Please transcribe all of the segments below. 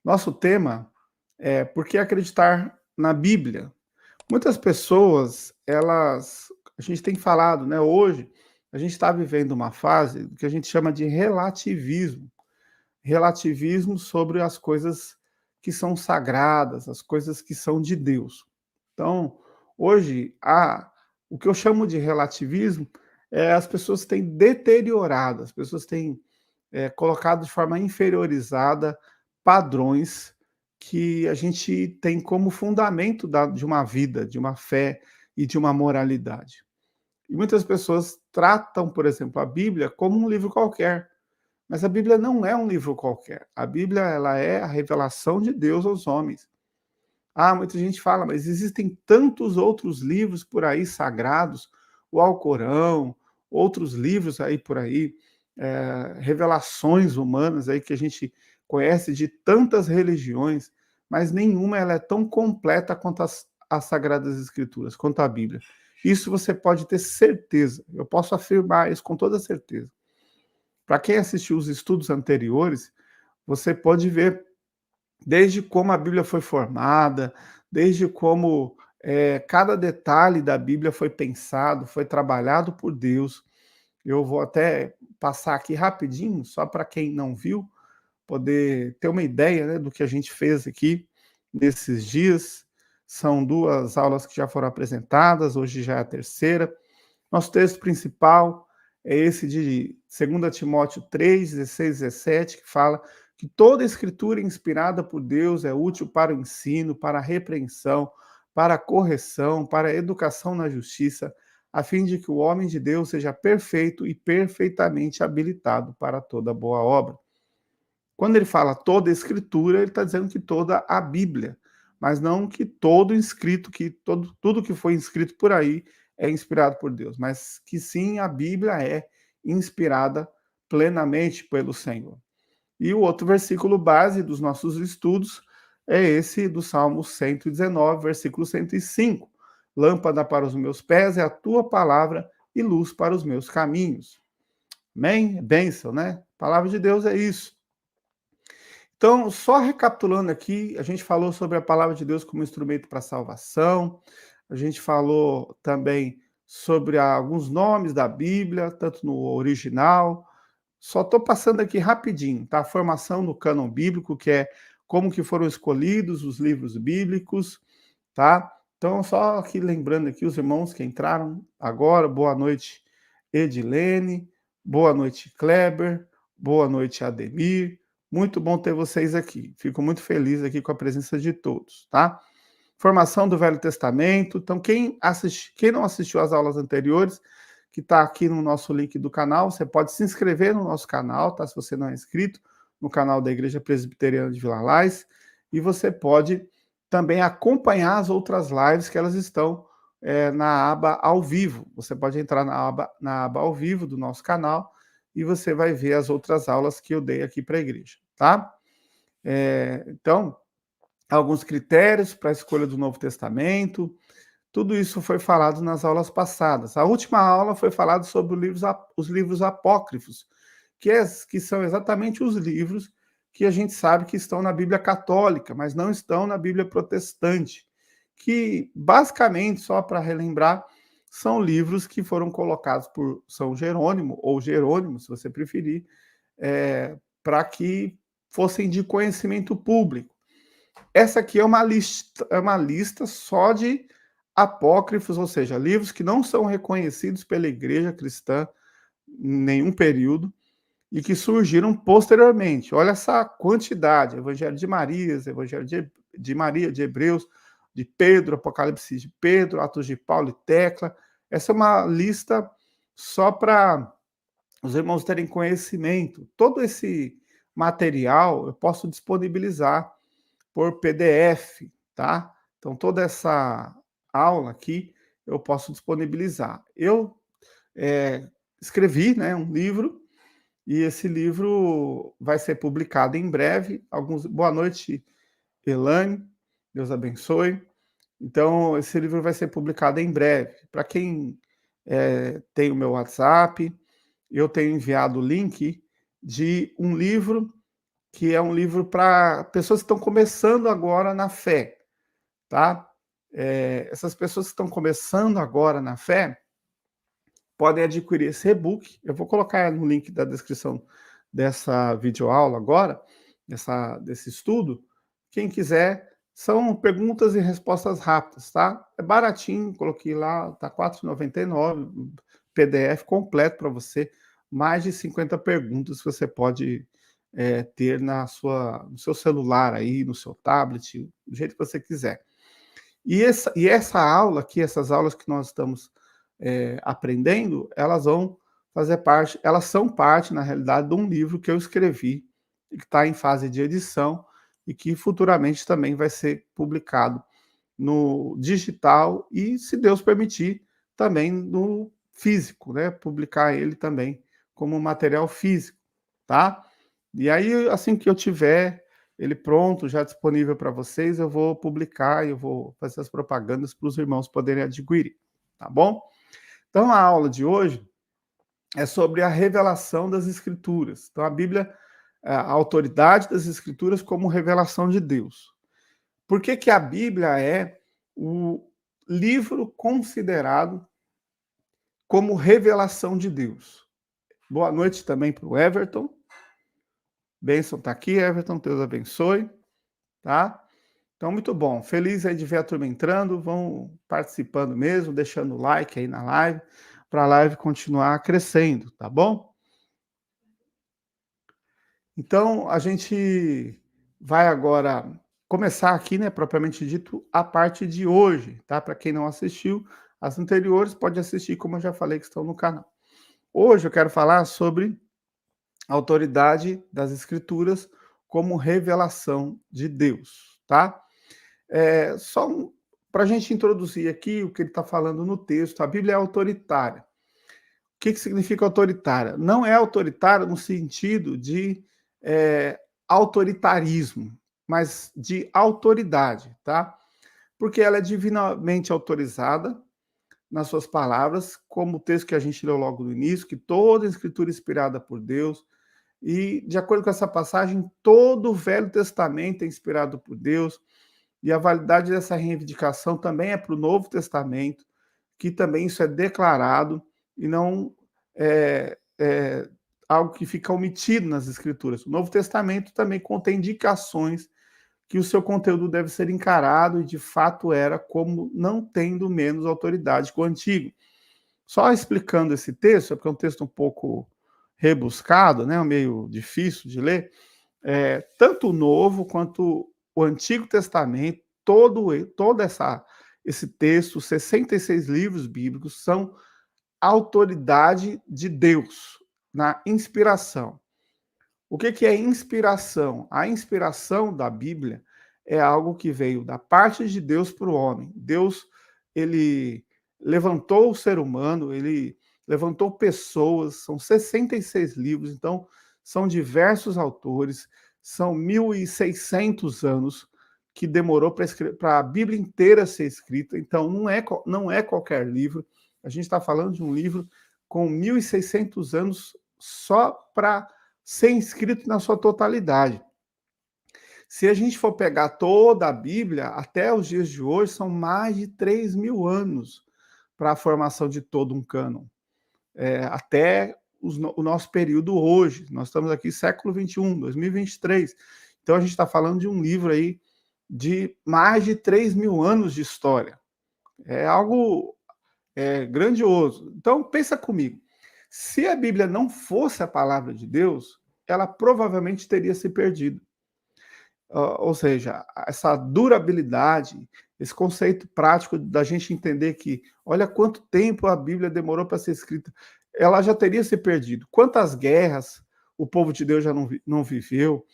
Nosso tema é por que acreditar na Bíblia? Muitas pessoas, a gente tem falado, né, hoje, a gente está vivendo uma fase que a gente chama de relativismo. Relativismo sobre as coisas que são sagradas, as coisas que são de Deus. Então, hoje, o que eu chamo de relativismo é as pessoas têm deteriorado, as pessoas têm colocado de forma inferiorizada padrões que a gente tem como fundamento de uma vida, de uma fé e de uma moralidade. E muitas pessoas tratam, por exemplo, a Bíblia como um livro qualquer, mas a Bíblia não é um livro qualquer. A Bíblia, ela é a revelação de Deus aos homens. Muita gente fala, mas existem tantos outros livros por aí sagrados, o Alcorão, outros livros aí por aí, revelações humanas aí que a gente conhece de tantas religiões, mas nenhuma ela é tão completa quanto as Sagradas Escrituras, quanto a Bíblia. Isso você pode ter certeza, eu posso afirmar isso com toda certeza. Para quem assistiu os estudos anteriores, você pode ver desde como a Bíblia foi formada, desde como cada detalhe da Bíblia foi pensado, foi trabalhado por Deus. Eu vou até passar aqui rapidinho, só para quem não viu, poder ter uma ideia, né, do que a gente fez aqui nesses dias. São 2 aulas que já foram apresentadas, hoje já é a terceira. Nosso texto principal é esse de 2 Timóteo 3, 16, 17, que fala que toda escritura inspirada por Deus é útil para o ensino, para a repreensão, para a correção, para a educação na justiça, a fim de que o homem de Deus seja perfeito e perfeitamente habilitado para toda boa obra. Quando ele fala toda a escritura, ele está dizendo que toda a Bíblia, mas não que todo escrito, tudo que foi escrito por aí é inspirado por Deus, mas que sim, a Bíblia é inspirada plenamente pelo Senhor. E o outro versículo base dos nossos estudos é esse do Salmo 119, versículo 105. Lâmpada para os meus pés é a tua palavra e luz para os meus caminhos. Amém? Bênção, né? A palavra de Deus é isso. Então, só recapitulando aqui, a gente falou sobre a palavra de Deus como instrumento para salvação, a gente falou também sobre alguns nomes da Bíblia, tanto no original. Só estou passando aqui rapidinho, tá? A formação no cânon bíblico, que é como que foram escolhidos os livros bíblicos, tá? Então, só aqui lembrando aqui os irmãos que entraram agora, boa noite, Edilene, boa noite, Kleber, boa noite, Ademir. Muito bom ter vocês aqui. Fico muito feliz aqui com a presença de todos, tá? Formação do Velho Testamento. Então, quem não assistiu às aulas anteriores, que está aqui no nosso link do canal, você pode se inscrever no nosso canal, tá? Se você não é inscrito, no canal da Igreja Presbiteriana de Vila Lais, e você pode também acompanhar as outras lives que elas estão na aba ao vivo. Você pode entrar na aba ao vivo do nosso canal e você vai ver as outras aulas que eu dei aqui para a igreja, tá? Então, alguns critérios para a escolha do Novo Testamento, tudo isso foi falado nas aulas passadas. A última aula foi falada sobre os livros apócrifos, que são exatamente os livros que a gente sabe que estão na Bíblia católica, mas não estão na Bíblia protestante, que basicamente, só para relembrar, são livros que foram colocados por São Jerônimo, ou Jerônimo, se você preferir, para que fossem de conhecimento público. Essa aqui é uma lista só de apócrifos, ou seja, livros que não são reconhecidos pela igreja cristã em nenhum período e que surgiram posteriormente. Olha essa quantidade: Evangelho de Marias, Evangelho de Maria, de Hebreus, de Pedro, Apocalipse de Pedro, Atos de Paulo e Tecla. Essa é uma lista só para os irmãos terem conhecimento. Todo esse material eu posso disponibilizar por PDF, tá? Então, toda essa aula aqui eu posso disponibilizar. Eu escrevi, né, um livro, e esse livro vai ser publicado em breve. Boa noite, Elane, Deus abençoe. Então, esse livro vai ser publicado em breve. Para quem tem o meu WhatsApp, eu tenho enviado o link de um livro que é um livro para pessoas que estão começando agora na fé, tá? Essas pessoas que estão começando agora na fé podem adquirir esse e-book. Eu vou colocar no link da descrição dessa videoaula agora, desse estudo. Quem quiser, são perguntas e respostas rápidas, tá? É baratinho, coloquei lá, tá R$ 4,99, PDF completo para você, mais de 50 perguntas que você pode ter no seu celular aí, no seu tablet, do jeito que você quiser. E essa aula aqui, essas aulas que nós estamos aprendendo, elas são parte, na realidade, de um livro que eu escrevi, e que está em fase de edição, e que futuramente também vai ser publicado no digital e, se Deus permitir, também no físico, né? Publicar ele também como material físico, tá? E aí, assim que eu tiver ele pronto, já disponível para vocês, eu vou publicar e eu vou fazer as propagandas para os irmãos poderem adquirir, tá bom? Então, a aula de hoje é sobre a revelação das Escrituras. Então, a Bíblia, a autoridade das Escrituras como revelação de Deus. Por que que a Bíblia é o livro considerado como revelação de Deus? Boa noite também para o Everton. Bênção está aqui, Everton, Deus abençoe, tá? Então, muito bom. Feliz aí de ver a turma entrando. Vão participando mesmo, deixando o like aí na live, para a live continuar crescendo, tá bom? Então, a gente vai agora começar aqui, né, propriamente dito, a parte de hoje, tá? Para quem não assistiu, as anteriores pode assistir, como eu já falei, que estão no canal. Hoje eu quero falar sobre a autoridade das Escrituras como revelação de Deus, tá? Só para a gente introduzir aqui o que ele está falando no texto, a Bíblia é autoritária. O que significa autoritária? Não é autoritária no sentido de autoritarismo, mas de autoridade, tá? Porque ela é divinamente autorizada nas suas palavras, como o texto que a gente leu logo no início, que toda a escritura é inspirada por Deus, e de acordo com essa passagem, todo o Velho Testamento é inspirado por Deus, e a validade dessa reivindicação também é para o Novo Testamento, que também isso é declarado e não é algo que fica omitido nas Escrituras. O Novo Testamento também contém indicações que o seu conteúdo deve ser encarado e de fato era como não tendo menos autoridade que o Antigo. Só explicando esse texto, porque é um texto um pouco rebuscado, né, meio difícil de ler, tanto o Novo quanto o Antigo Testamento, esse texto, 66 livros bíblicos, são autoridade de Deus na inspiração. O que é inspiração? A inspiração da Bíblia é algo que veio da parte de Deus para o homem. Deus, ele levantou o ser humano, ele levantou pessoas, são 66 livros, então são diversos autores, são 1.600 anos que demorou para a Bíblia inteira ser escrita, então não é qualquer livro, a gente está falando de um livro com 1.600 anos só para ser escrito na sua totalidade. Se a gente for pegar toda a Bíblia, até os dias de hoje, são mais de 3.000 anos para a formação de todo um cânon. Até o nosso período hoje. Nós estamos aqui século XXI, 2023. Então a gente está falando de um livro aí de mais de 3.000 anos de história. É algo grandioso. Então pensa comigo. Se a Bíblia não fosse a palavra de Deus, ela provavelmente teria se perdido. Ou seja, essa durabilidade, esse conceito prático da gente entender que, olha quanto tempo a Bíblia demorou para ser escrita, ela já teria se perdido. Quantas guerras o povo de Deus já não viveu,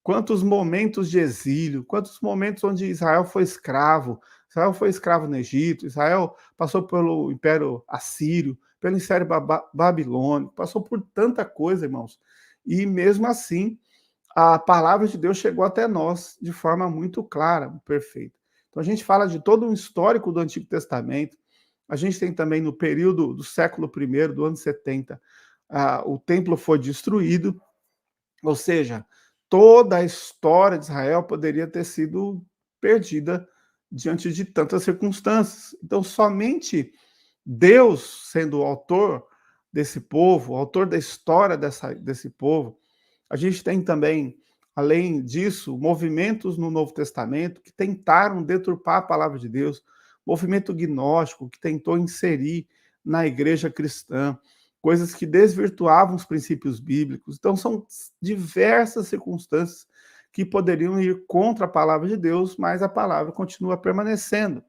quantos momentos de exílio, quantos momentos onde Israel foi escravo no Egito, Israel passou pelo Império Assírio, pelo Império Babilônico, passou por tanta coisa, irmãos. E mesmo assim, a palavra de Deus chegou até nós de forma muito clara, perfeita. Então a gente fala de todo um histórico do Antigo Testamento. A gente tem também no período do século I, do ano 70, o templo foi destruído, ou seja, toda a história de Israel poderia ter sido perdida diante de tantas circunstâncias. Então, somente Deus, sendo o autor desse povo, o autor da história desse povo. A gente tem também, além disso, movimentos no Novo Testamento que tentaram deturpar a palavra de Deus, movimento gnóstico que tentou inserir na igreja cristã coisas que desvirtuavam os princípios bíblicos. Então, são diversas circunstâncias que poderiam ir contra a palavra de Deus, mas a palavra continua permanecendo,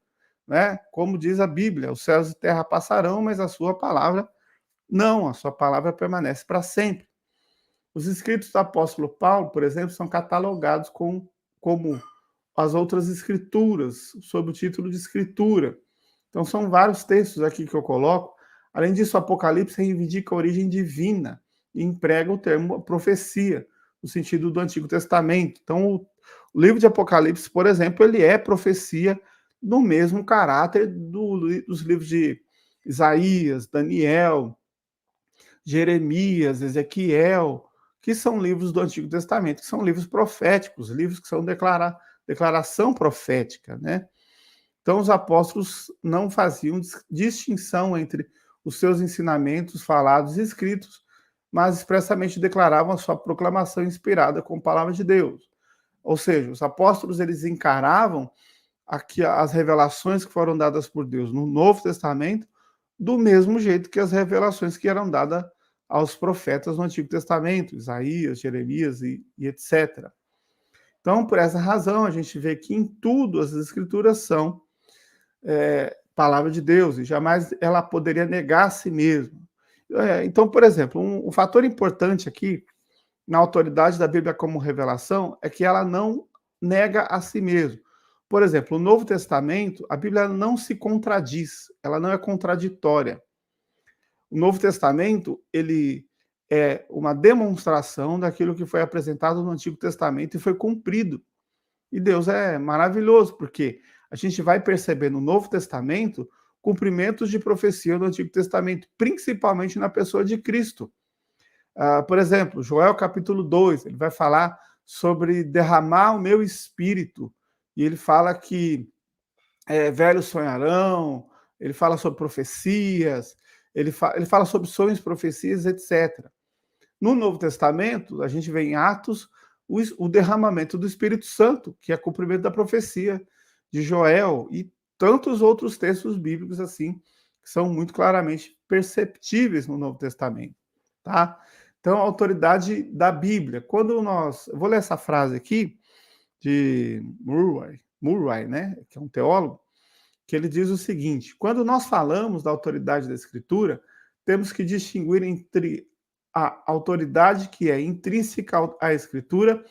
né? Como diz a Bíblia, os céus e a terra passarão, mas a sua palavra não, a sua palavra permanece para sempre. Os escritos do apóstolo Paulo, por exemplo, são catalogados como as outras escrituras, sob o título de escritura. Então, são vários textos aqui que eu coloco. Além disso, o Apocalipse reivindica a origem divina e emprega o termo profecia, no sentido do Antigo Testamento. Então, o livro de Apocalipse, por exemplo, ele é profecia no mesmo caráter dos livros de Isaías, Daniel, Jeremias, Ezequiel, que são livros do Antigo Testamento, que são livros proféticos, livros que são declaração profética, né? Então, os apóstolos não faziam distinção entre os seus ensinamentos falados e escritos, mas expressamente declaravam a sua proclamação inspirada com a palavra de Deus. Ou seja, os apóstolos eles encaravam aqui as revelações que foram dadas por Deus no Novo Testamento do mesmo jeito que as revelações que eram dadas aos profetas no Antigo Testamento, Isaías, Jeremias e etc. Então, por essa razão, a gente vê que em tudo as Escrituras são palavra de Deus, e jamais ela poderia negar a si mesma. Então, por exemplo, um fator importante aqui na autoridade da Bíblia como revelação é que ela não nega a si mesma. Por exemplo, o Novo Testamento, a Bíblia não se contradiz, ela não é contraditória. O Novo Testamento, ele é uma demonstração daquilo que foi apresentado no Antigo Testamento e foi cumprido. E Deus é maravilhoso, porque a gente vai perceber no Novo Testamento cumprimentos de profecia do Antigo Testamento, principalmente na pessoa de Cristo. Por exemplo, Joel capítulo 2, ele vai falar sobre derramar o meu espírito, e ele fala que velhos sonharão, ele fala sobre profecias, ele fala sobre sonhos, profecias, etc. No Novo Testamento, a gente vê em Atos o derramamento do Espírito Santo, que é cumprimento da profecia de Joel, e tantos outros textos bíblicos assim, que são muito claramente perceptíveis no Novo Testamento, tá? Então, a autoridade da Bíblia. Quando nós... Eu vou ler essa frase aqui, de Murray, né, que é um teólogo, que ele diz o seguinte: quando nós falamos da autoridade da Escritura, temos que distinguir entre a autoridade que é intrínseca à Escritura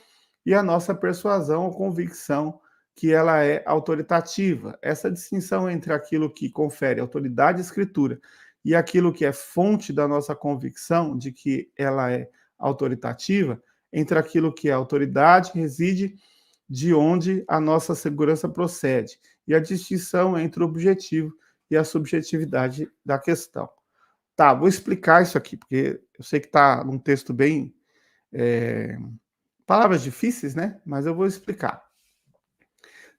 e a nossa persuasão ou convicção que ela é autoritativa. Essa distinção entre aquilo que confere autoridade à Escritura e aquilo que é fonte da nossa convicção de que ela é autoritativa, entre aquilo que é autoridade reside de onde a nossa segurança procede, e a distinção entre o objetivo e a subjetividade da questão. Tá, vou explicar isso aqui, porque eu sei que está num texto bem... palavras difíceis, né? Mas eu vou explicar.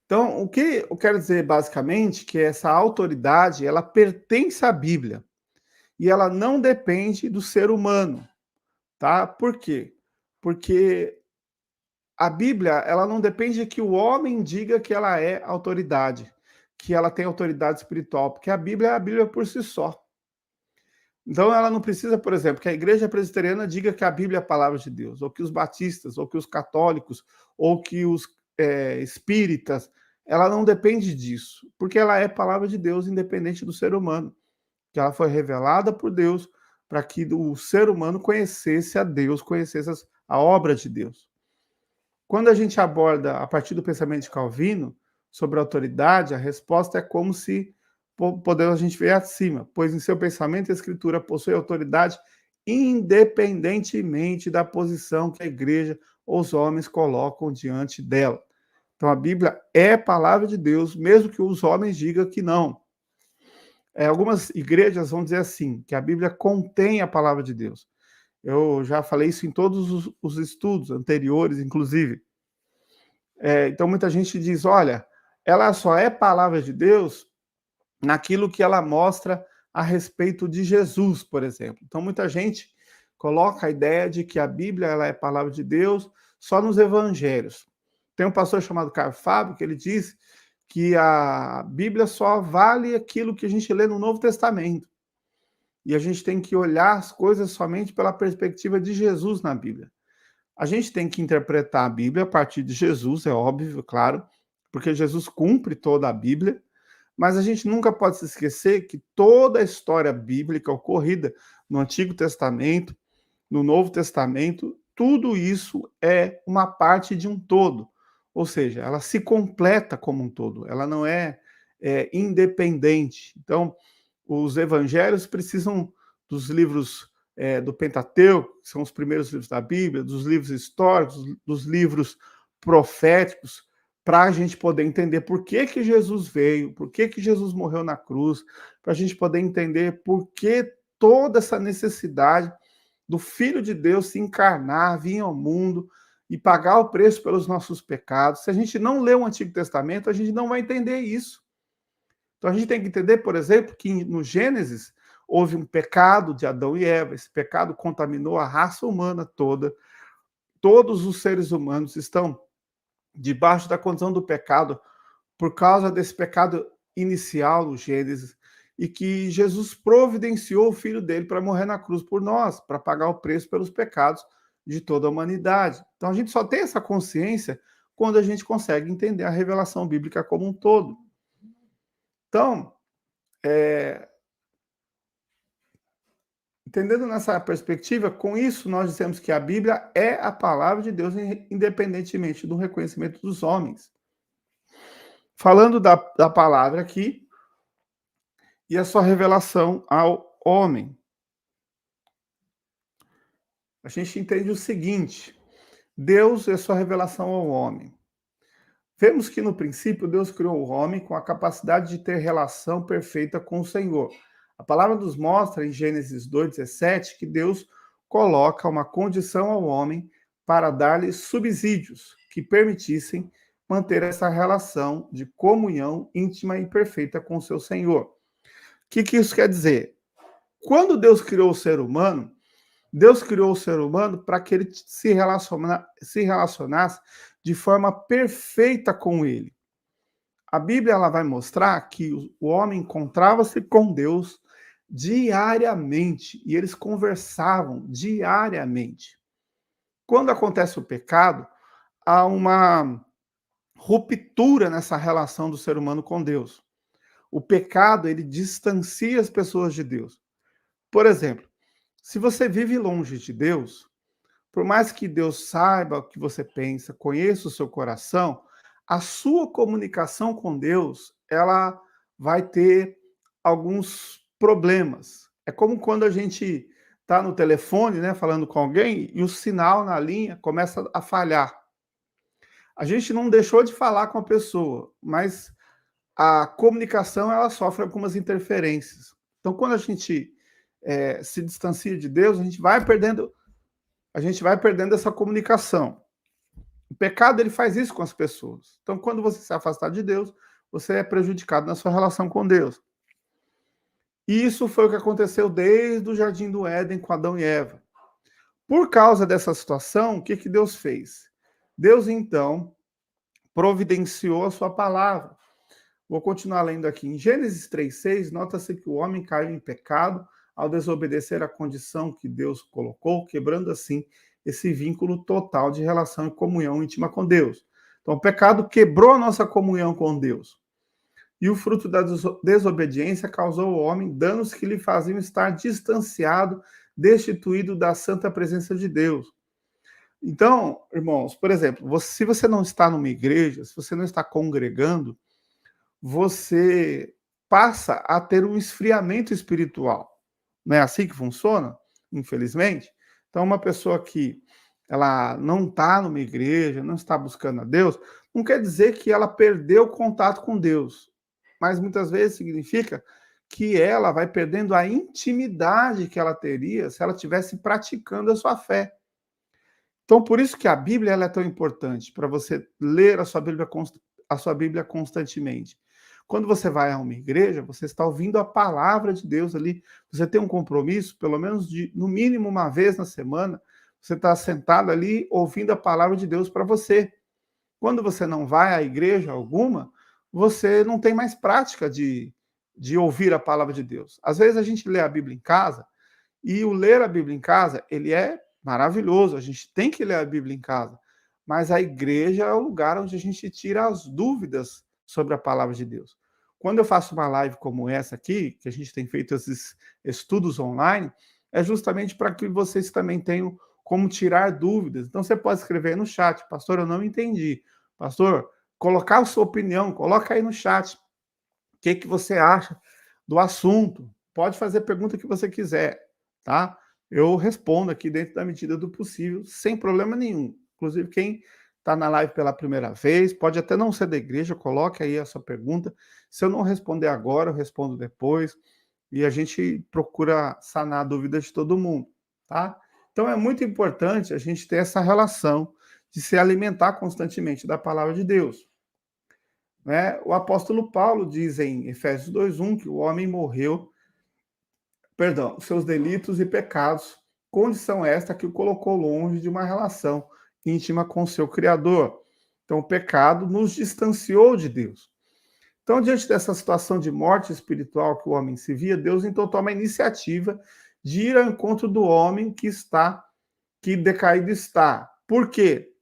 Então, o que eu quero dizer basicamente que essa autoridade, ela pertence à Bíblia, e ela não depende do ser humano, tá? Por quê? Porque a Bíblia, ela não depende de que o homem diga que ela é autoridade, que ela tem autoridade espiritual, porque a Bíblia é a Bíblia por si só. Então, ela não precisa, por exemplo, que a igreja presbiteriana diga que a Bíblia é a palavra de Deus, ou que os batistas, ou que os católicos, ou que os espíritas, ela não depende disso, porque ela é palavra de Deus, independente do ser humano, que ela foi revelada por Deus para que o ser humano conhecesse a Deus, conhecesse a obra de Deus. Quando a gente aborda, a partir do pensamento de Calvino, sobre a autoridade, a resposta é como se podemos a gente ver acima, pois em seu pensamento a Escritura possui autoridade independentemente da posição que a igreja ou os homens colocam diante dela. Então a Bíblia é palavra de Deus, mesmo que os homens digam que não. Algumas igrejas vão dizer assim, que a Bíblia contém a palavra de Deus. Eu já falei isso em todos os estudos anteriores, inclusive. Então, muita gente diz: olha, ela só é palavra de Deus naquilo que ela mostra a respeito de Jesus, por exemplo. Então, muita gente coloca a ideia de que a Bíblia ela é palavra de Deus só nos evangelhos. Tem um pastor chamado Caio Fábio que ele diz que a Bíblia só vale aquilo que a gente lê no Novo Testamento. E a gente tem que olhar as coisas somente pela perspectiva de Jesus na Bíblia. A gente tem que interpretar a Bíblia a partir de Jesus, é óbvio, claro, porque Jesus cumpre toda a Bíblia, mas a gente nunca pode se esquecer que toda a história bíblica ocorrida no Antigo Testamento, no Novo Testamento, tudo isso é uma parte de um todo. Ou seja, ela se completa como um todo, ela não é independente. Então, os evangelhos precisam dos livros do Pentateuco, que são os primeiros livros da Bíblia, dos livros históricos, dos livros proféticos, para a gente poder entender por que, que Jesus veio, por que, que Jesus morreu na cruz, para a gente poder entender por que toda essa necessidade do Filho de Deus se encarnar, vir ao mundo e pagar o preço pelos nossos pecados. Se a gente não lê o Antigo Testamento, a gente não vai entender isso. Então a gente tem que entender, por exemplo, que no Gênesis houve um pecado de Adão e Eva, esse pecado contaminou a raça humana toda, todos os seres humanos estão debaixo da condição do pecado por causa desse pecado inicial no Gênesis, e que Jesus providenciou o Filho dele para morrer na cruz por nós, para pagar o preço pelos pecados de toda a humanidade. Então a gente só tem essa consciência quando a gente consegue entender a revelação bíblica como um todo. Então, entendendo nessa perspectiva, com isso nós dizemos que a Bíblia é a palavra de Deus, independentemente do reconhecimento dos homens. Falando da palavra aqui, e a sua revelação ao homem. A gente entende o seguinte: Deus e a sua revelação ao homem. Vemos que no princípio Deus criou o homem com a capacidade de ter relação perfeita com o Senhor. A palavra nos mostra em Gênesis 2:17 que Deus coloca uma condição ao homem para dar-lhe subsídios que permitissem manter essa relação de comunhão íntima e perfeita com o seu Senhor. O que isso quer dizer? Quando Deus criou o ser humano, Deus criou o ser humano para que ele se relacionasse de forma perfeita com ele. A Bíblia ela vai mostrar que o homem encontrava-se com Deus diariamente e eles conversavam diariamente. Quando acontece o pecado, há uma ruptura nessa relação do ser humano com Deus. O pecado, ele distancia as pessoas de Deus. Por exemplo, se você vive longe de Deus, por mais que Deus saiba o que você pensa, conheça o seu coração, a sua comunicação com Deus, ela vai ter alguns problemas. É como quando a gente está no telefone, né, falando com alguém e o sinal na linha começa a falhar. A gente não deixou de falar com a pessoa, mas a comunicação ela sofre algumas interferências. Então, quando a gente se distancia de Deus, a gente vai perdendo essa comunicação. O pecado ele faz isso com as pessoas. Então, quando você se afastar de Deus, você é prejudicado na sua relação com Deus. E isso foi o que aconteceu desde o Jardim do Éden com Adão e Eva. Por causa dessa situação, o que Deus fez? Deus, então, providenciou a sua palavra. Vou continuar lendo aqui. Em Gênesis 3:6, nota-se que o homem caiu em pecado ao desobedecer à condição que Deus colocou, quebrando assim esse vínculo total de relação e comunhão íntima com Deus. Então, o pecado quebrou a nossa comunhão com Deus. E o fruto da desobediência causou ao homem danos que lhe faziam estar distanciado, destituído da santa presença de Deus. Então, irmãos, por exemplo, se você não está numa igreja, se você não está congregando, você passa a ter um esfriamento espiritual. Não é assim que funciona? Infelizmente. Então, uma pessoa que ela não está numa igreja, não está buscando a Deus, não quer dizer que ela perdeu o contato com Deus. Mas muitas vezes significa que ela vai perdendo a intimidade que ela teria se ela estivesse praticando a sua fé. Então, por isso que a Bíblia ela é tão importante, para você ler a sua Bíblia constantemente. Quando você vai a uma igreja, você está ouvindo a palavra de Deus ali. Você tem um compromisso, pelo menos de, no mínimo, uma vez na semana, você está sentado ali ouvindo a palavra de Deus para você. Quando você não vai à igreja alguma, você não tem mais prática de ouvir a palavra de Deus. Às vezes a gente lê a Bíblia em casa, e o ler a Bíblia em casa, ele é maravilhoso, a gente tem que ler a Bíblia em casa, mas a igreja é o lugar onde a gente tira as dúvidas sobre a palavra de Deus. Quando eu faço uma live como essa aqui, que a gente tem feito esses estudos online, é justamente para que vocês também tenham como tirar dúvidas. Então você pode escrever no chat, pastor, eu não entendi. Pastor, colocar a sua opinião, coloca aí no chat. O que você acha do assunto? Pode fazer a pergunta que você quiser, tá? Eu respondo aqui dentro da medida do possível, sem problema nenhum. Inclusive, quem está na live pela primeira vez, pode até não ser da igreja, coloque aí a sua pergunta. Se eu não responder agora, eu respondo depois. E a gente procura sanar a dúvida de todo mundo, tá? Então, é muito importante a gente ter essa relação de se alimentar constantemente da palavra de Deus. Né? O apóstolo Paulo diz em Efésios 2:1 que o homem morreu, seus delitos e pecados, condição esta que o colocou longe de uma relação íntima com seu Criador. Então, o pecado nos distanciou de Deus. Então, diante dessa situação de morte espiritual que o homem se via, Deus então toma a iniciativa de ir ao encontro do homem que decaído está. Por quê?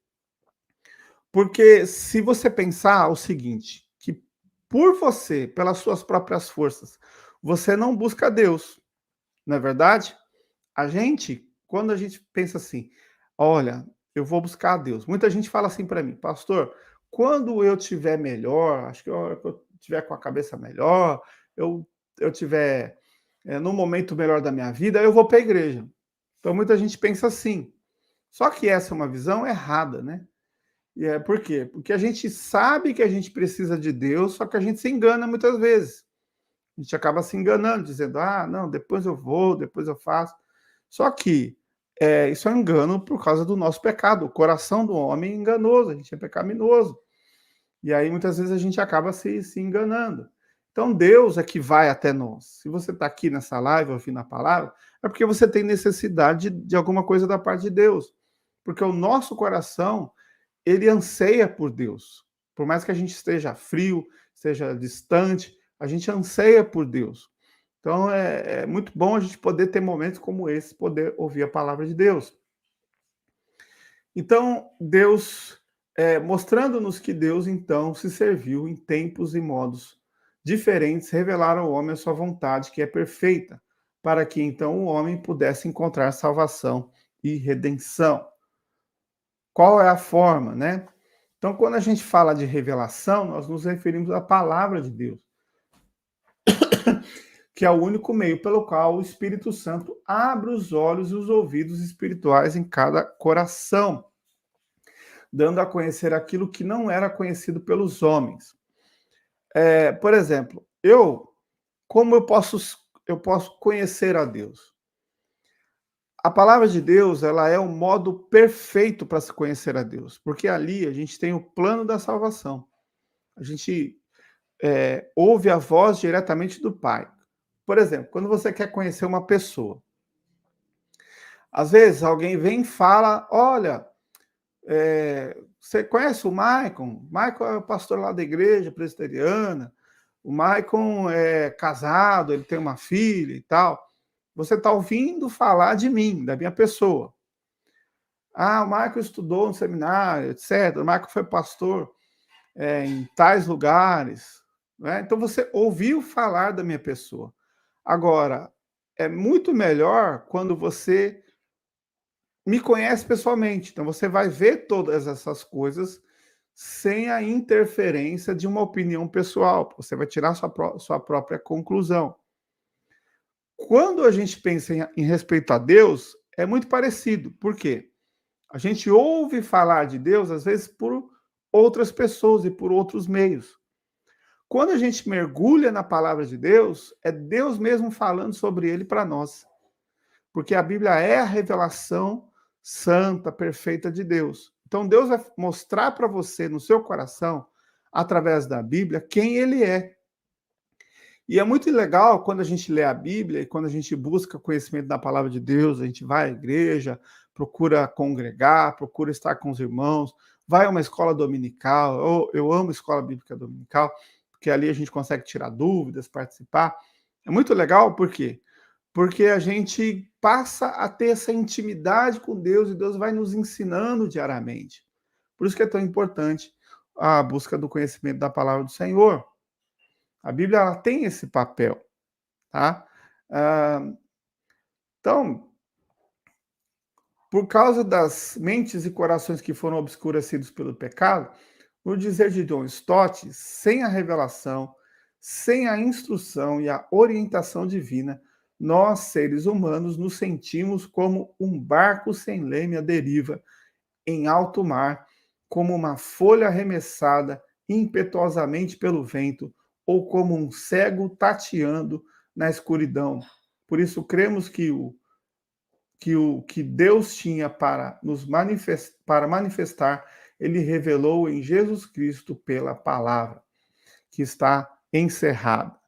Porque se você pensar o seguinte, que por você, pelas suas próprias forças, você não busca Deus, não é verdade? Quando a gente pensa assim, olha, eu vou buscar a Deus. Muita gente fala assim para mim, pastor, quando eu tiver melhor, acho que eu tiver com a cabeça melhor, eu tiver no momento melhor da minha vida, eu vou para a igreja. Então muita gente pensa assim. Só que essa é uma visão errada, né? E por quê? Porque a gente sabe que a gente precisa de Deus, só que a gente se engana muitas vezes. A gente acaba se enganando, dizendo, não, depois eu vou, depois eu faço. Só que isso é um engano por causa do nosso pecado. O coração do homem é enganoso, a gente é pecaminoso. E aí, muitas vezes, a gente acaba se enganando. Então, Deus é que vai até nós. Se você está aqui nessa live, ouvindo a palavra, é porque você tem necessidade de alguma coisa da parte de Deus. Porque o nosso coração, ele anseia por Deus. Por mais que a gente esteja frio, esteja distante, a gente anseia por Deus. Então, é muito bom a gente poder ter momentos como esse, poder ouvir a palavra de Deus. Então, Deus, mostrando-nos que Deus, então, se serviu em tempos e modos diferentes, revelar ao homem a sua vontade, que é perfeita, para que, então, o homem pudesse encontrar salvação e redenção. Qual é a forma, né? Então, quando a gente fala de revelação, nós nos referimos à palavra de Deus, que é o único meio pelo qual o Espírito Santo abre os olhos e os ouvidos espirituais em cada coração, dando a conhecer aquilo que não era conhecido pelos homens. Por exemplo, como eu posso conhecer a Deus? A palavra de Deus, ela é o modo perfeito para se conhecer a Deus, porque ali a gente tem o plano da salvação. A gente ouve a voz diretamente do Pai. Por exemplo, quando você quer conhecer uma pessoa, às vezes alguém vem e fala, olha, você conhece o Maicon? Maicon é o pastor lá da igreja presbiteriana, o Maicon é casado, ele tem uma filha e tal. Você está ouvindo falar de mim, da minha pessoa. O Maicon estudou no seminário, etc. O Maicon foi pastor em tais lugares. Né? Então você ouviu falar da minha pessoa. Agora, é muito melhor quando você me conhece pessoalmente. Então você vai ver todas essas coisas sem a interferência de uma opinião pessoal. Você vai tirar sua própria conclusão. Quando a gente pensa em respeito a Deus, é muito parecido. Por quê? A gente ouve falar de Deus, às vezes, por outras pessoas e por outros meios. quando a gente mergulha na palavra de Deus, é Deus mesmo falando sobre ele para nós. Porque a Bíblia é a revelação santa, perfeita de Deus. Então Deus vai mostrar para você no seu coração, através da Bíblia, quem ele é. E é muito legal quando a gente lê a Bíblia e quando a gente busca conhecimento da palavra de Deus, a gente vai à igreja, procura congregar, procura estar com os irmãos, vai a uma escola dominical. Eu amo escola bíblica dominical, porque ali a gente consegue tirar dúvidas, participar. É muito legal, por quê? Porque a gente passa a ter essa intimidade com Deus e Deus vai nos ensinando diariamente. Por isso que é tão importante a busca do conhecimento da palavra do Senhor. A Bíblia ela tem esse papel, tá? Ah, então, por causa das mentes e corações que foram obscurecidos pelo pecado, no dizer de John Stott, sem a revelação, sem a instrução e a orientação divina, nós, seres humanos, nos sentimos como um barco sem leme à deriva, em alto mar, como uma folha arremessada impetuosamente pelo vento, ou como um cego tateando na escuridão. Por isso, cremos que Deus tinha para para manifestar, ele revelou em Jesus Cristo pela palavra, que está encerrada.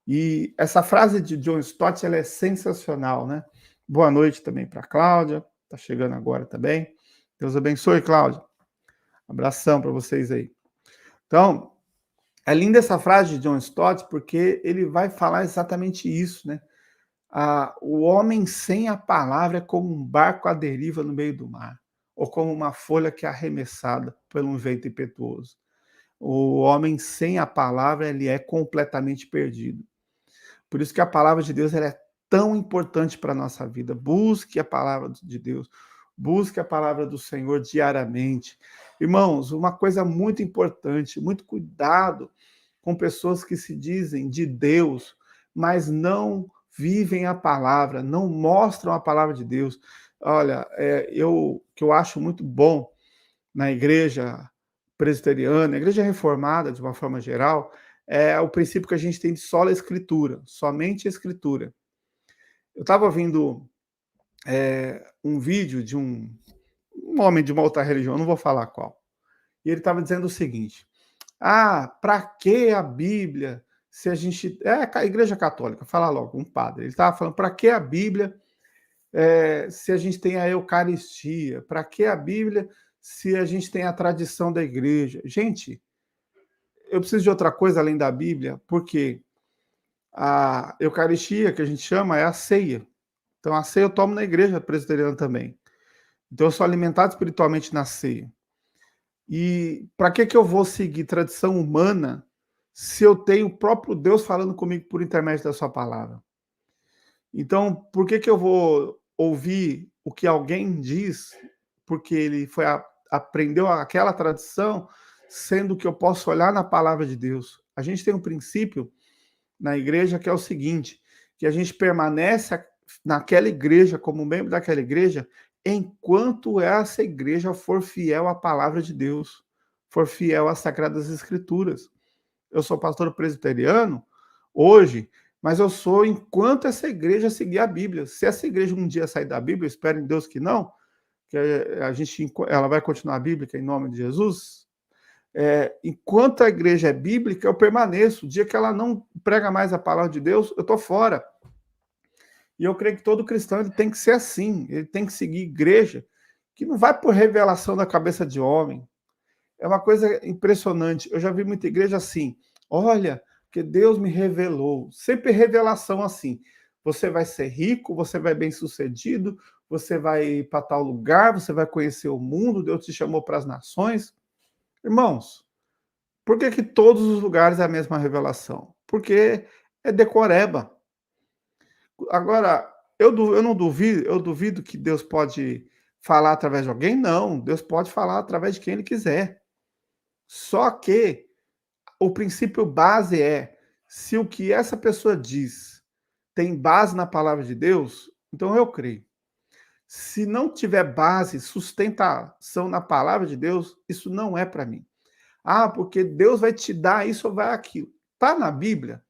E essa frase de John Stott, ela é sensacional, né? Boa noite também para a Cláudia, está chegando agora também. Deus abençoe, Cláudia. Abração para vocês aí. Então, é linda essa frase de John Stott, porque ele vai falar exatamente isso, né? O homem sem a palavra é como um barco à deriva no meio do mar, ou como uma folha que é arremessada por um vento impetuoso. O homem sem a palavra, ele é completamente perdido. Por isso que a palavra de Deus ela é tão importante para a nossa vida. Busque a palavra de Deus, busque a palavra do Senhor diariamente. Irmãos, uma coisa muito importante, muito cuidado com pessoas que se dizem de Deus, mas não vivem a palavra, não mostram a palavra de Deus. Olha, que eu acho muito bom na igreja presbiteriana, a igreja reformada, de uma forma geral, é o princípio que a gente tem de sola escritura, somente escritura. Eu estava ouvindo um vídeo de um homem de uma outra religião, não vou falar qual, e ele estava dizendo o seguinte: para que a Bíblia se a gente... É a igreja católica, fala logo, um padre. Ele estava falando, para que a Bíblia se a gente tem a Eucaristia? Para que a Bíblia se a gente tem a tradição da igreja? Gente, eu preciso de outra coisa além da Bíblia, porque a Eucaristia, que a gente chama, é a ceia. Então, a ceia eu tomo na igreja presbiteriana também. Então, eu sou alimentado espiritualmente na ceia. E para que eu vou seguir tradição humana se eu tenho o próprio Deus falando comigo por intermédio da sua palavra? Então, por que eu vou ouvir o que alguém diz, porque ele aprendeu aquela tradição, sendo que eu posso olhar na palavra de Deus? A gente tem um princípio na igreja que é o seguinte, que a gente permanece naquela igreja, como membro daquela igreja, enquanto essa igreja for fiel à palavra de Deus, for fiel às Sagradas Escrituras. Eu sou pastor presbiteriano hoje, mas eu sou enquanto essa igreja seguir a Bíblia. Se essa igreja um dia sair da Bíblia, eu espero em Deus que não, que ela vai continuar bíblica em nome de Jesus. Enquanto a igreja é bíblica, eu permaneço. O dia que ela não prega mais a palavra de Deus, eu estou fora. E eu creio que todo cristão ele tem que ser assim, ele tem que seguir igreja, que não vai por revelação da cabeça de homem. É uma coisa impressionante. Eu já vi muita igreja assim, olha, que Deus me revelou. Sempre revelação assim. Você vai ser rico, você vai bem sucedido, você vai ir para tal lugar, você vai conhecer o mundo, Deus te chamou para as nações. Irmãos, por que todos os lugares é a mesma revelação? Porque é decoreba. Agora, eu não duvido, eu duvido que Deus pode falar através de alguém? Não, Deus pode falar através de quem Ele quiser. Só que o princípio base é, se o que essa pessoa diz tem base na palavra de Deus, então eu creio. Se não tiver base, sustentação na palavra de Deus, isso não é para mim. Porque Deus vai te dar isso ou vai aquilo. está na Bíblia.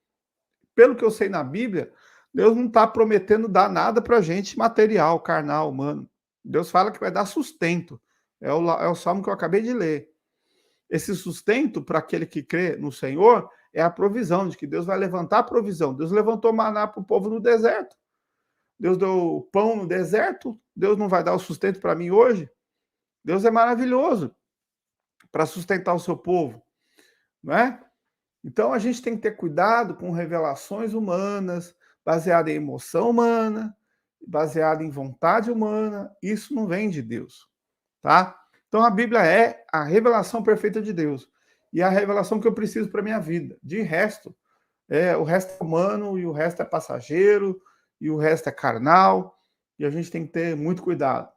Pelo que eu sei na Bíblia, Deus não está prometendo dar nada para a gente material, carnal, humano. Deus fala que vai dar sustento. É o salmo que eu acabei de ler. Esse sustento para aquele que crê no Senhor é a provisão, de que Deus vai levantar a provisão. Deus levantou maná para o povo no deserto. Deus deu pão no deserto. Deus não vai dar o sustento para mim hoje? Deus é maravilhoso para sustentar o seu povo, não é? Então a gente tem que ter cuidado com revelações humanas, baseadas em emoção humana, baseada em vontade humana. Isso não vem de Deus, tá? Então a Bíblia é a revelação perfeita de Deus e a revelação que eu preciso para minha vida. De resto, o resto é humano e o resto é passageiro e o resto é carnal e a gente tem que ter muito cuidado.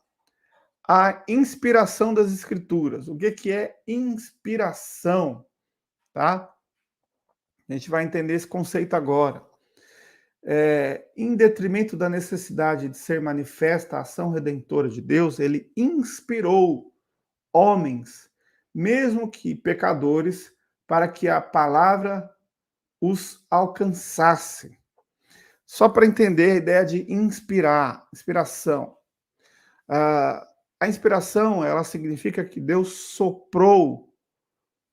A inspiração das Escrituras. O que é inspiração? Tá? A gente vai entender esse conceito agora. Em detrimento da necessidade de ser manifesta a ação redentora de Deus, ele inspirou homens, mesmo que pecadores, para que a palavra os alcançasse. Só para entender a ideia de inspiração. A inspiração, ela significa que Deus soprou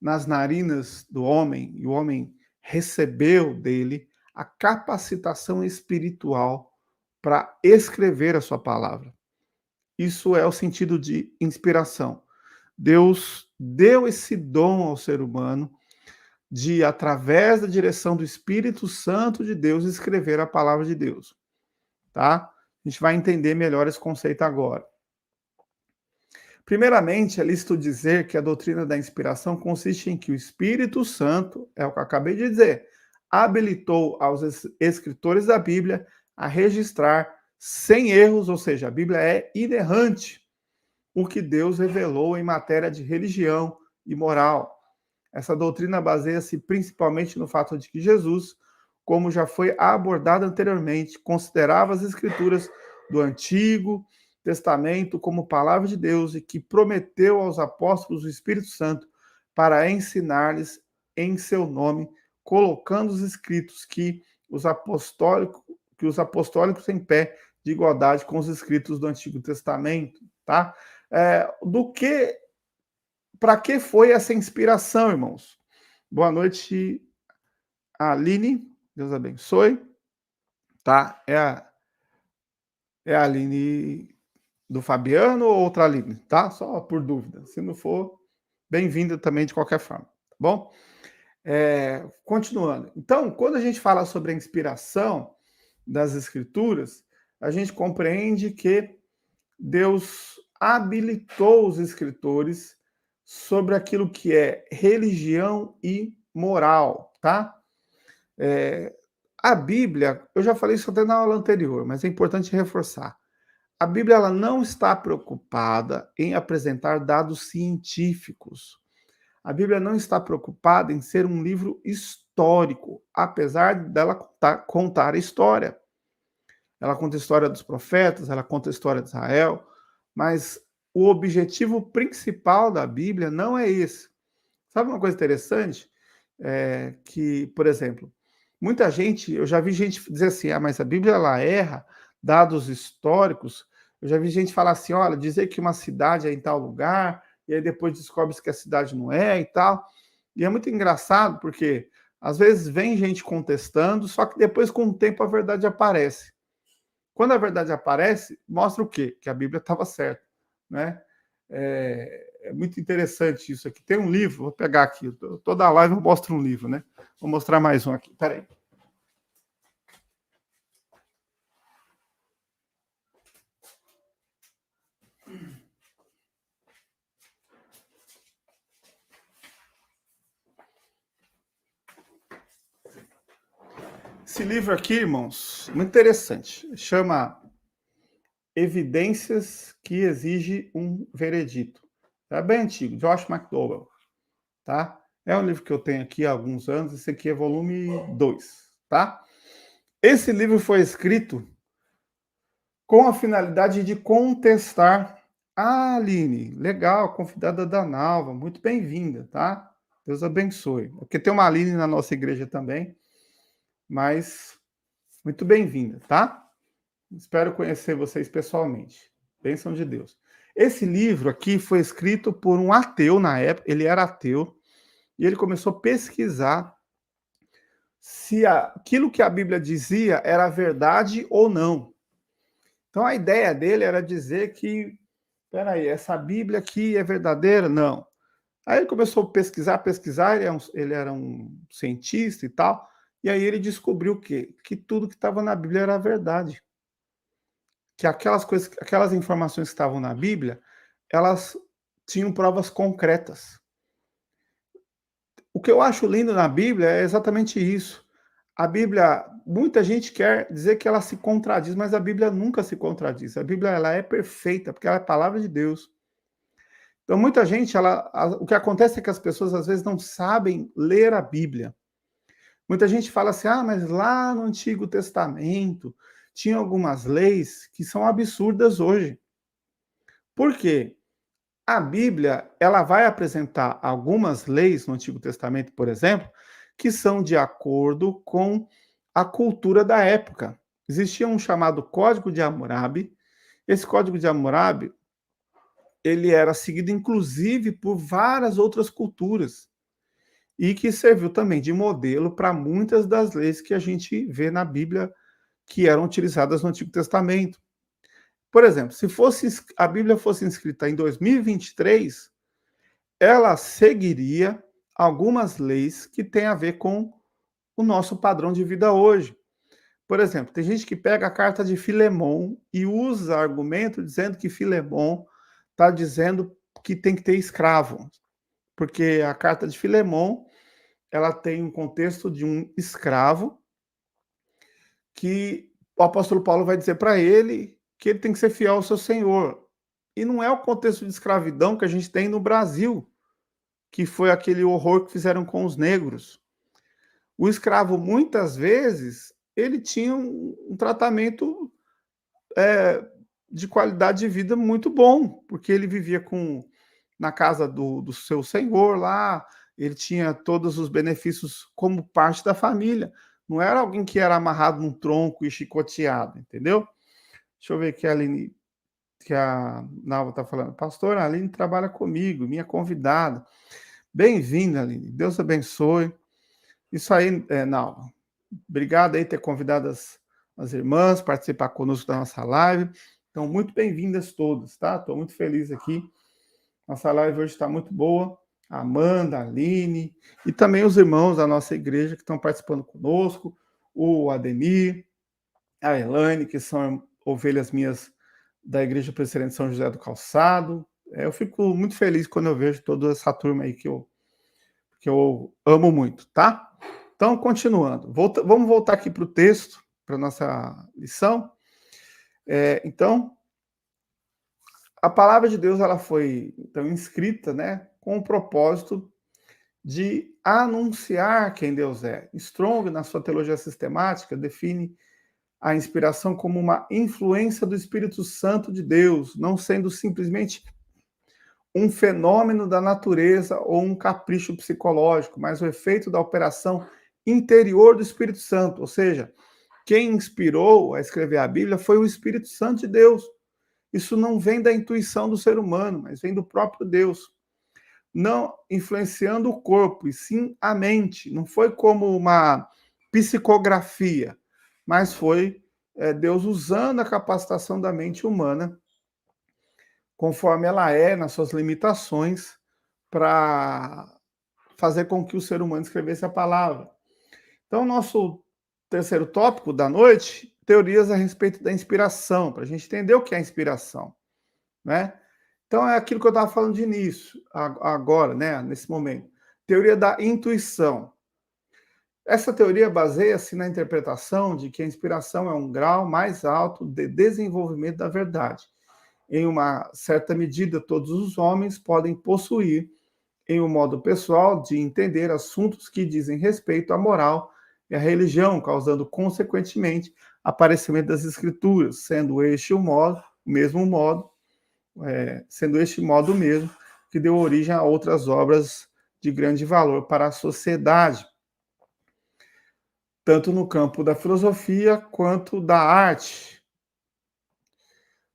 nas narinas do homem, e o homem recebeu dele a capacitação espiritual para escrever a sua palavra. Isso é o sentido de inspiração. Deus deu esse dom ao ser humano de, através da direção do Espírito Santo de Deus, escrever a palavra de Deus. Tá? A gente vai entender melhor esse conceito agora. Primeiramente, é lícito dizer que a doutrina da inspiração consiste em que o Espírito Santo, é o que eu acabei de dizer, habilitou aos escritores da Bíblia a registrar sem erros, ou seja, a Bíblia é inerrante, o que Deus revelou em matéria de religião e moral. Essa doutrina baseia-se principalmente no fato de que Jesus, como já foi abordado anteriormente, considerava as Escrituras do Antigo Testamento como palavra de Deus e que prometeu aos apóstolos o Espírito Santo para ensinar-lhes em seu nome, colocando os escritos que os apostólicos em pé de igualdade com os escritos do Antigo Testamento, tá? Para que foi essa inspiração, irmãos? Boa noite, Aline. Deus abençoe. Tá? É a Aline do Fabiano ou outra Aline, tá? Só por dúvida. Se não for, bem-vinda também de qualquer forma, tá bom? Continuando. Então, quando a gente fala sobre a inspiração das Escrituras, a gente compreende que Deus habilitou os escritores sobre aquilo que é religião e moral, tá? A Bíblia, eu já falei isso até na aula anterior, mas é importante reforçar. A Bíblia ela não está preocupada em apresentar dados científicos. A Bíblia não está preocupada em ser um livro histórico, apesar dela contar a história. Ela conta a história dos profetas, ela conta a história de Israel, mas o objetivo principal da Bíblia não é esse. Sabe uma coisa interessante? Que, por exemplo, muita gente, eu já vi gente dizer assim, mas a Bíblia ela erra dados históricos. Eu já vi gente falar assim, olha, dizer que uma cidade é em tal lugar, e aí depois descobre-se que a cidade não é e tal. E é muito engraçado, porque às vezes vem gente contestando, só que depois, com o tempo, a verdade aparece. Quando a verdade aparece, mostra o quê? Que a Bíblia estava certa, né? É muito interessante isso aqui. Tem um livro, vou pegar aqui, toda a live eu mostro um livro, né? Vou mostrar mais um aqui, peraí. Esse livro aqui, irmãos, muito interessante. Chama Evidências que Exige um Veredito. É bem antigo, Josh McDowell, tá? É um livro que eu tenho aqui há alguns anos, esse aqui é volume 2, tá? Esse livro foi escrito com a finalidade de contestar a Aline. Legal, convidada da Nalva, muito bem-vinda, tá? Deus abençoe. Porque tem uma Aline na nossa igreja também, mas muito bem-vinda, tá? Espero conhecer vocês pessoalmente. Bênção de Deus. Esse livro aqui foi escrito por um ateu na época, ele era ateu, e ele começou a pesquisar se aquilo que a Bíblia dizia era verdade ou não. Então a ideia dele era dizer que, peraí, essa Bíblia aqui é verdadeira? Não. Aí ele começou a pesquisar, ele era um cientista e tal, e aí ele descobriu o quê? Que tudo que estava na Bíblia era verdade. Que aquelas coisas, aquelas informações que estavam na Bíblia, elas tinham provas concretas. O que eu acho lindo na Bíblia é exatamente isso. A Bíblia, muita gente quer dizer que ela se contradiz, mas a Bíblia nunca se contradiz. A Bíblia ela é perfeita, porque ela é a palavra de Deus. Então, muita gente, o que acontece é que as pessoas às vezes não sabem ler a Bíblia. Muita gente fala assim, mas lá no Antigo Testamento tinha algumas leis que são absurdas hoje. Por quê? A Bíblia, ela vai apresentar algumas leis no Antigo Testamento, por exemplo, que são de acordo com a cultura da época. Existia um chamado Código de Hammurabi. Esse Código de Hammurabi, ele era seguido inclusive por várias outras culturas e que serviu também de modelo para muitas das leis que a gente vê na Bíblia que eram utilizadas no Antigo Testamento. Por exemplo, se a Bíblia fosse escrita em 2023, ela seguiria algumas leis que têm a ver com o nosso padrão de vida hoje. Por exemplo, tem gente que pega a carta de Filemon e usa argumento dizendo que Filemon está dizendo que tem que ter escravo, porque a carta de Filemon ela tem um contexto de um escravo que o apóstolo Paulo vai dizer para ele que ele tem que ser fiel ao seu senhor. E não é o contexto de escravidão que a gente tem no Brasil, que foi aquele horror que fizeram com os negros. O escravo, muitas vezes, ele tinha um tratamento de qualidade de vida muito bom, porque ele vivia na casa do seu senhor lá, ele tinha todos os benefícios como parte da família. Não era alguém que era amarrado num tronco e chicoteado, entendeu? Deixa eu ver aqui a Aline, que a Nalva está falando. Pastor, a Aline trabalha comigo, minha convidada. Bem-vinda, Aline. Deus abençoe. Isso aí, Nalva. Obrigado aí por ter convidado as irmãs, participar conosco da nossa live. Então, muito bem-vindas todas, tá? Estou muito feliz aqui. Nossa live hoje está muito boa. A Amanda, a Aline e também os irmãos da nossa igreja que estão participando conosco, o Ademir, a Elaine, que são ovelhas minhas da Igreja Presbiteriana de São José do Calçado. Eu fico muito feliz quando eu vejo toda essa turma aí que eu amo muito, tá? Então, continuando. Vamos voltar aqui para o texto, para a nossa lição. Então, a palavra de Deus ela foi então escrita, né, com o propósito de anunciar quem Deus é. Strong, na sua teologia sistemática, define a inspiração como uma influência do Espírito Santo de Deus, não sendo simplesmente um fenômeno da natureza ou um capricho psicológico, mas o efeito da operação interior do Espírito Santo. Ou seja, quem inspirou a escrever a Bíblia foi o Espírito Santo de Deus. Isso não vem da intuição do ser humano, mas vem do próprio Deus. Não influenciando o corpo, e sim a mente. Não foi como uma psicografia, mas foi Deus usando a capacitação da mente humana, conforme ela é, nas suas limitações, para fazer com que o ser humano escrevesse a palavra. Então, nosso terceiro tópico da noite, teorias a respeito da inspiração, para a gente entender o que é inspiração, né? Então, é aquilo que eu estava falando de início, agora, né, nesse momento. Teoria da intuição. Essa teoria baseia-se na interpretação de que a inspiração é um grau mais alto de desenvolvimento da verdade. Em uma certa medida, todos os homens podem possuir, em um modo pessoal, de entender assuntos que dizem respeito à moral e à religião, causando, consequentemente, aparecimento das escrituras, sendo este sendo este modo mesmo que deu origem a outras obras de grande valor para a sociedade, tanto no campo da filosofia quanto da arte.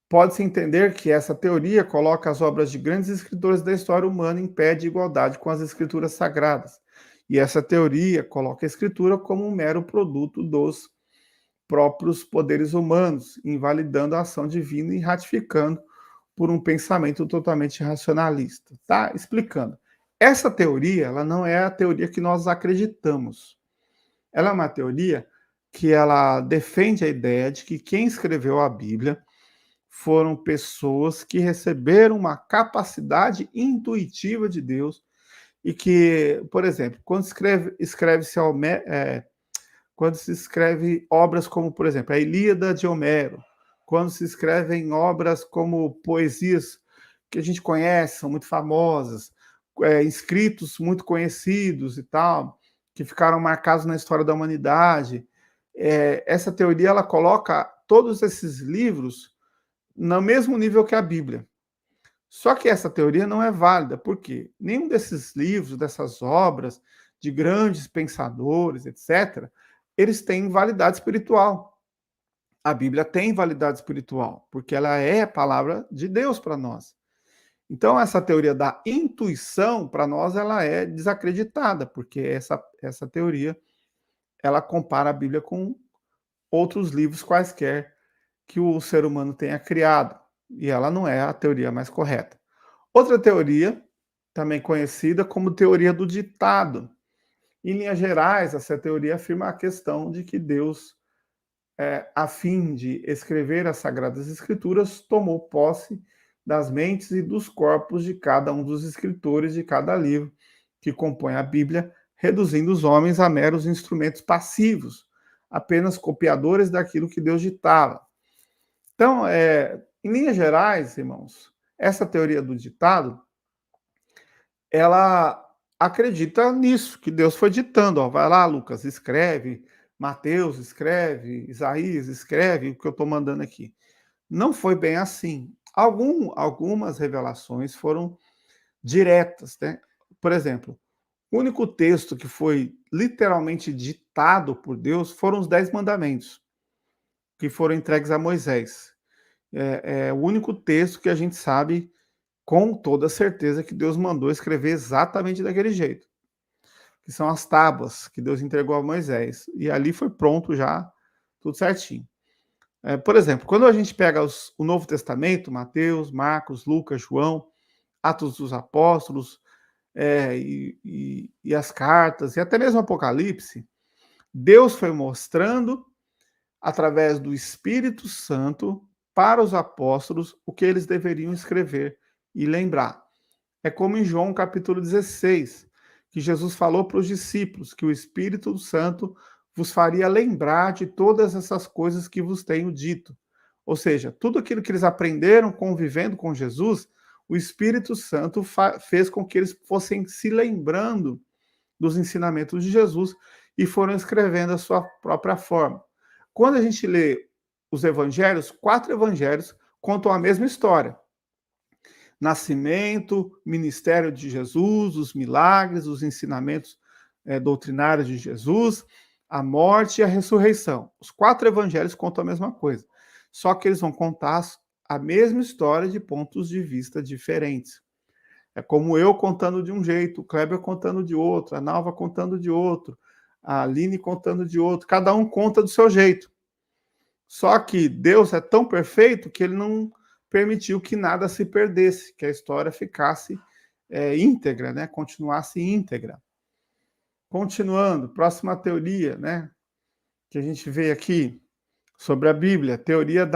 Pode-se entender que essa teoria coloca as obras de grandes escritores da história humana em pé de igualdade com as escrituras sagradas. E essa teoria coloca a escritura como um mero produto dos próprios poderes humanos, invalidando a ação divina e ratificando por um pensamento totalmente racionalista. Tá? Explicando. Essa teoria, ela não é a teoria que nós acreditamos. Ela é uma teoria que ela defende a ideia de que quem escreveu a Bíblia foram pessoas que receberam uma capacidade intuitiva de Deus e que, por exemplo, quando escreve-se quando se escreve obras como, por exemplo, a Ilíada de Homero, quando se escrevem obras como poesias que a gente conhece, são muito famosas, escritos muito conhecidos e tal, que ficaram marcados na história da humanidade. Essa teoria ela coloca todos esses livros no mesmo nível que a Bíblia. Só que essa teoria não é válida, porque nenhum desses livros, dessas obras de grandes pensadores, etc., eles têm validade espiritual. A Bíblia tem validade espiritual, porque ela é a palavra de Deus para nós. Então, essa teoria da intuição, para nós, ela é desacreditada, porque essa teoria, ela compara a Bíblia com outros livros quaisquer que o ser humano tenha criado, e ela não é a teoria mais correta. Outra teoria, também conhecida como teoria do ditado. Em linhas gerais, essa teoria afirma a questão de que Deus, a fim de escrever as Sagradas Escrituras, tomou posse das mentes e dos corpos de cada um dos escritores de cada livro que compõe a Bíblia, reduzindo os homens a meros instrumentos passivos, apenas copiadores daquilo que Deus ditava. Então, em linhas gerais, irmãos, essa teoria do ditado, ela acredita nisso, que Deus foi ditando, ó, vai lá, Lucas, escreve, Mateus, escreve, Isaías, escreve o que eu estou mandando aqui. Não foi bem assim. Algumas revelações foram diretas, né? Por exemplo, o único texto que foi literalmente ditado por Deus foram os 10 mandamentos, que foram entregues a Moisés. É o único texto que a gente sabe com toda certeza que Deus mandou escrever exatamente daquele jeito, que são as tábuas que Deus entregou a Moisés. E ali foi pronto já, tudo certinho. Por exemplo, quando a gente pega o Novo Testamento, Mateus, Marcos, Lucas, João, Atos dos Apóstolos, e as cartas, e até mesmo Apocalipse, Deus foi mostrando, através do Espírito Santo, para os apóstolos o que eles deveriam escrever e lembrar. É como em João capítulo 16, que Jesus falou para os discípulos que o Espírito Santo vos faria lembrar de todas essas coisas que vos tenho dito. Ou seja, tudo aquilo que eles aprenderam convivendo com Jesus, o Espírito Santo fez com que eles fossem se lembrando dos ensinamentos de Jesus e foram escrevendo a sua própria forma. Quando a gente lê os evangelhos, 4 evangelhos contam a mesma história: nascimento, ministério de Jesus, os milagres, os ensinamentos doutrinários de Jesus, a morte e a ressurreição. Os 4 evangelhos contam a mesma coisa, só que eles vão contar a mesma história de pontos de vista diferentes. É como eu contando de um jeito, o Kleber contando de outro, a Nalva contando de outro, a Aline contando de outro, cada um conta do seu jeito. Só que Deus é tão perfeito que ele não permitiu que nada se perdesse, que a história ficasse íntegra, né? Continuasse íntegra. Continuando, próxima teoria, né? Que a gente vê aqui sobre a Bíblia, teoria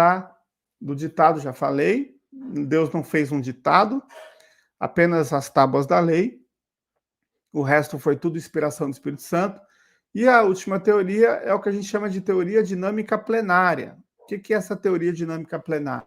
do ditado, já falei. Deus não fez um ditado, apenas as tábuas da lei. O resto foi tudo inspiração do Espírito Santo. E a última teoria é o que a gente chama de teoria dinâmica plenária. O que é essa teoria dinâmica plenária?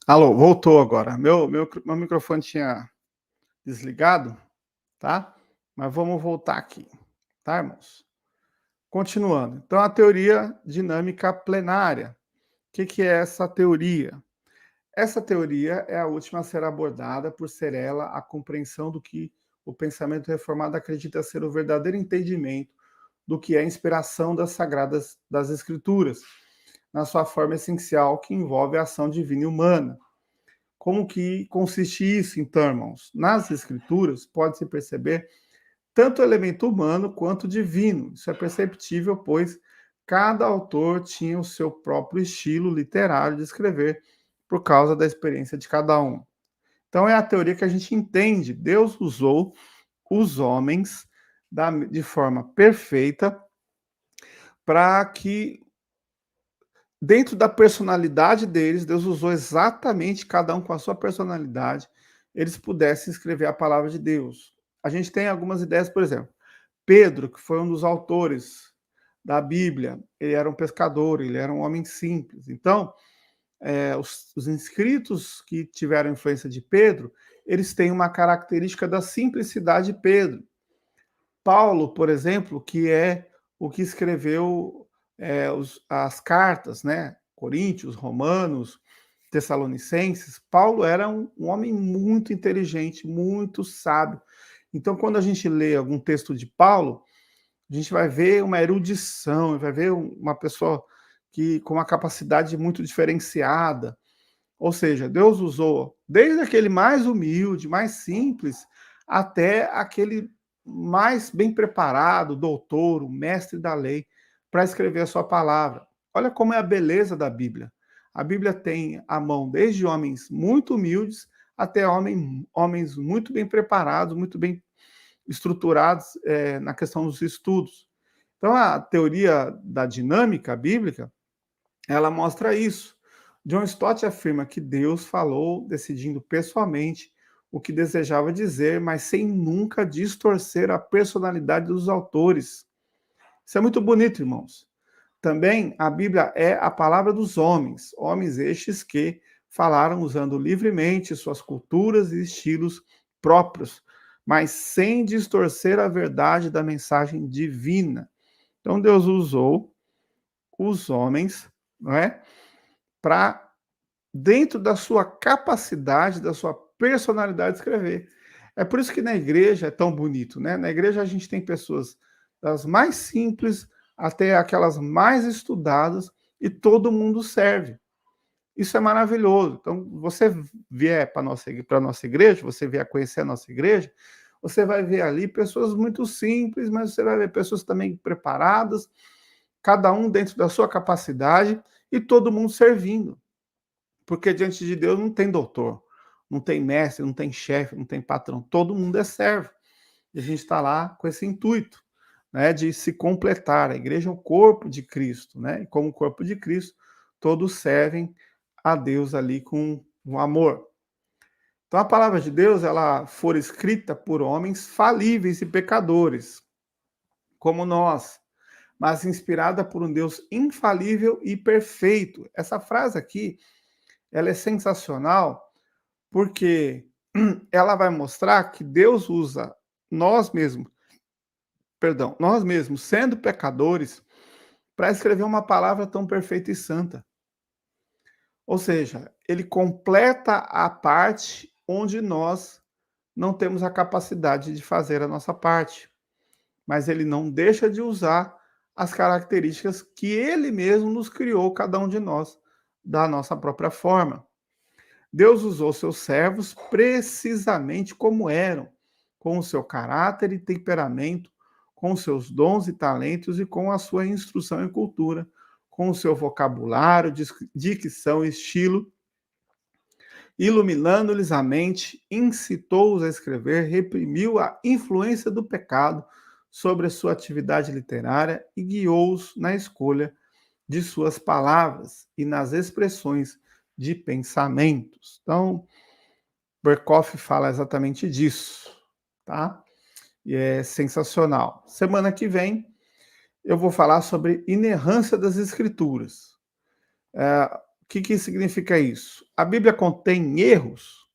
Alô, voltou agora. Meu microfone tinha desligado, tá? Mas vamos voltar aqui, tá, irmãos? Continuando. Então, a teoria dinâmica plenária. O que que é essa teoria? Essa teoria é a última a ser abordada por ser ela a compreensão do que o pensamento reformado acredita ser o verdadeiro entendimento do que é a inspiração das Escrituras, na sua forma essencial que envolve a ação divina e humana. Como que consiste isso, então, irmãos? Nas Escrituras pode-se perceber tanto o elemento humano quanto divino. Isso é perceptível, pois cada autor tinha o seu próprio estilo literário de escrever, por causa da experiência de cada um. Então, é a teoria que a gente entende. Deus usou os homens de forma perfeita para que, dentro da personalidade deles, Deus usou exatamente cada um com a sua personalidade, eles pudessem escrever a palavra de Deus. A gente tem algumas ideias, por exemplo, Pedro, que foi um dos autores da Bíblia, ele era um pescador, ele era um homem simples. Então, os inscritos que tiveram influência de Pedro, eles têm uma característica da simplicidade de Pedro. Paulo, por exemplo, que é o que escreveu as cartas, né? Coríntios, Romanos, Tessalonicenses. Paulo era um homem muito inteligente, muito sábio. Então, quando a gente lê algum texto de Paulo, a gente vai ver uma erudição, vai ver uma pessoa que com uma capacidade muito diferenciada. Ou seja, Deus usou desde aquele mais humilde, mais simples, até aquele mais bem preparado, doutor, o mestre da lei, para escrever a sua palavra. Olha como é a beleza da Bíblia. A Bíblia tem a mão desde homens muito humildes até homens muito bem preparados, muito bem estruturados na questão dos estudos. Então, a teoria da dinâmica bíblica, ela mostra isso. John Stott afirma que Deus falou decidindo pessoalmente o que desejava dizer, mas sem nunca distorcer a personalidade dos autores. Isso é muito bonito, irmãos. Também a Bíblia é a palavra dos homens, homens estes que falaram usando livremente suas culturas e estilos próprios, mas sem distorcer a verdade da mensagem divina. Então Deus usou os homens, não é, para, dentro da sua capacidade, da sua personalidade, escrever. É por isso que na igreja é tão bonito, né? Na igreja a gente tem pessoas das mais simples até aquelas mais estudadas e todo mundo serve. Isso é maravilhoso. Então, você vier para a nossa igreja, você vier conhecer a nossa igreja, você vai ver ali pessoas muito simples, mas você vai ver pessoas também preparadas, cada um dentro da sua capacidade e todo mundo servindo. Porque diante de Deus não tem doutor, não tem mestre, não tem chefe, não tem patrão, todo mundo é servo. E a gente está lá com esse intuito, né, de se completar. A igreja é o corpo de Cristo, né? E como corpo de Cristo, todos servem a Deus ali com um amor. Então a palavra de Deus, ela for escrita por homens falíveis e pecadores, como nós, mas inspirada por um Deus infalível e perfeito. Essa frase aqui, ela é sensacional, porque ela vai mostrar que Deus usa nós mesmos, nós mesmos, sendo pecadores, para escrever uma palavra tão perfeita e santa. Ou seja, ele completa a parte onde nós não temos a capacidade de fazer a nossa parte, mas ele não deixa de usar as características que ele mesmo nos criou, cada um de nós, da nossa própria forma. Deus usou seus servos precisamente como eram, com o seu caráter e temperamento, com os seus dons e talentos e com a sua instrução e cultura, com o seu vocabulário, dicção e estilo, iluminando-lhes a mente, incitou-os a escrever, reprimiu a influência do pecado sobre a sua atividade literária e guiou-os na escolha de suas palavras e nas expressões de pensamentos. Então, Berkoff fala exatamente disso, tá? E é sensacional. Semana que vem eu vou falar sobre inerrância das escrituras. que significa isso? A Bíblia contém erros?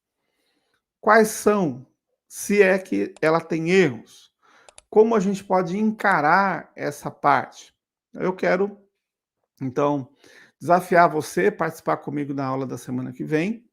Quais são? Se é que ela tem erros? Como a gente pode encarar essa parte? Eu quero, então, desafiar você a participar comigo na aula da semana que vem,